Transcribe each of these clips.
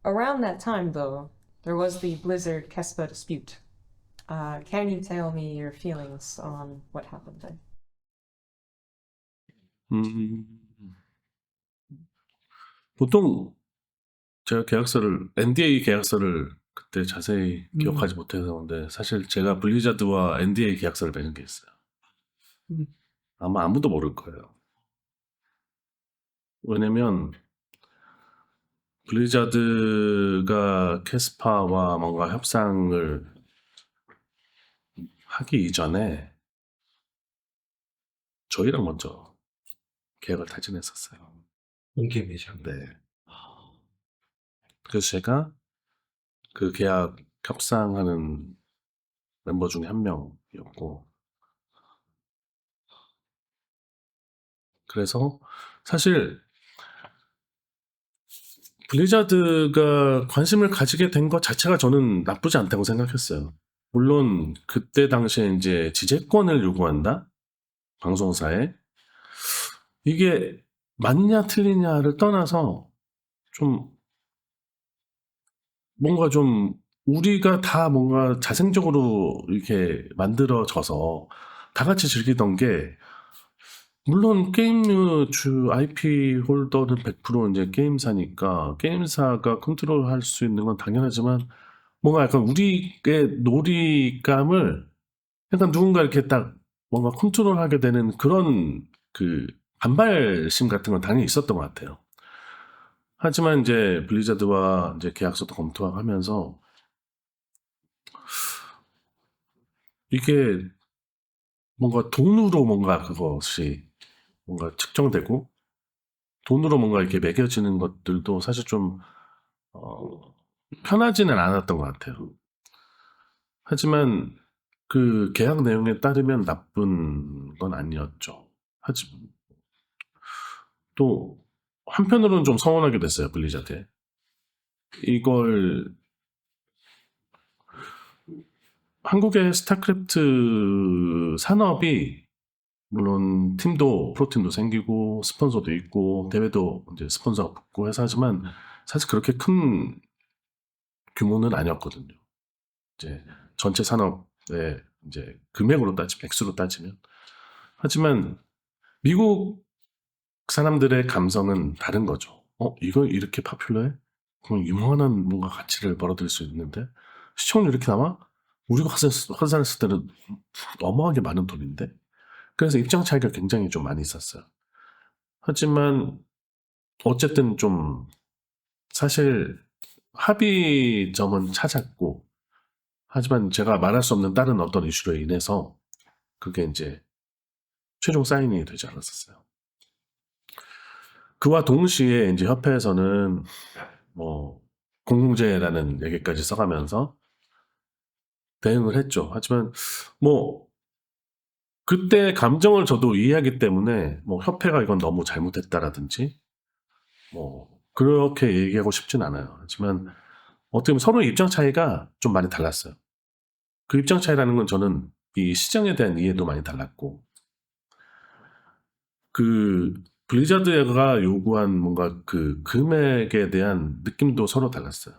Around that time, though, there was the Blizzard Kespa dispute. Can you tell me your feelings on what happened then? 음, 보통 제가 NDA 계약서를 그때 자세히 기억하지 못해서 근데 사실 제가 블리자드와 NDA 계약서를 맺은 게 있어요. 아마 아무도 모를 거예요. 왜냐면 블리자드가 캐스파와 뭔가 협상을 하기 이전에 저희랑 먼저 계약을 타진했었어요. 온게임이죠. 네. 그래서 제가 그 계약 협상하는 멤버 중에 한 명이었고, 그래서 사실 블리자드가 관심을 가지게 된 것 자체가 저는 나쁘지 않다고 생각했어요. 물론 그때 당시에 이제 지재권을 요구한다? 방송사에. 이게 맞냐 틀리냐를 떠나서 좀 뭔가 좀 우리가 다 뭔가 자생적으로 이렇게 만들어져서 다 같이 즐기던 게 물론 게임 주 IP 홀더는 100% 이제 게임사니까 게임사가 컨트롤할 수 있는 건 당연하지만 뭔가 약간 우리의 놀이감을 약간 누군가 이렇게 딱 뭔가 컨트롤하게 되는 그런 그 반발심 같은 건 당연히 있었던 것 같아요. 하지만 이제 블리자드와 이제 계약서도 검토하면서 이게 뭔가 돈으로 뭔가 그것이 뭔가 측정되고 돈으로 뭔가 이렇게 매겨지는 것들도 사실 좀 편하지는 않았던 것 같아요. 하지만 그 계약 내용에 따르면 나쁜 건 아니었죠. 하지만 또 한편으로는 좀 서운하게 됐어요, 블리자드에. 이걸 한국의 스타크래프트 산업이 물론 팀도 프로팀도 생기고 스폰서도 있고 대회도 이제 스폰서가 붙고 해서 하지만 사실 그렇게 큰 규모는 아니었거든요. 이제 전체 산업의 이제 금액으로 따지면 액수로 따지면 하지만 미국 사람들의 감성은 다른 거죠. 이거 이렇게 파퓰러해? 그럼 유명한 뭔가 가치를 벌어들일 수 있는데 시청률 이렇게 나와? 우리가 환산했을 때는 어마어마하게 많은 돈인데 그래서 입장 차이가 굉장히 좀 많이 있었어요. 하지만 어쨌든 좀 사실 합의점은 찾았고 하지만 제가 말할 수 없는 다른 어떤 이슈로 인해서 그게 이제 최종 사인이 되지 않았었어요. 그와 동시에 이제 협회에서는 뭐 공공재라는 얘기까지 써가면서 대응을 했죠. 하지만 뭐 그때 감정을 저도 이해하기 때문에 뭐 협회가 이건 너무 잘못했다라든지 뭐 그렇게 얘기하고 싶진 않아요. 하지만 어떻게 보면 서로의 입장 차이가 좀 많이 달랐어요. 그 입장 차이라는 건 저는 이 시장에 대한 이해도 많이 달랐고 그 블리자드가 요구한 뭔가 그 금액에 대한 느낌도 서로 달랐어요.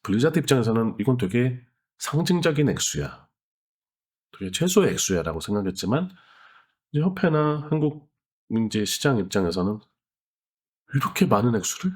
블리자드 입장에서는 이건 되게 상징적인 액수야. 되게 최소의 액수야라고 생각했지만 이제 협회나 한국 이제 시장 입장에서는 이렇게 많은 액수를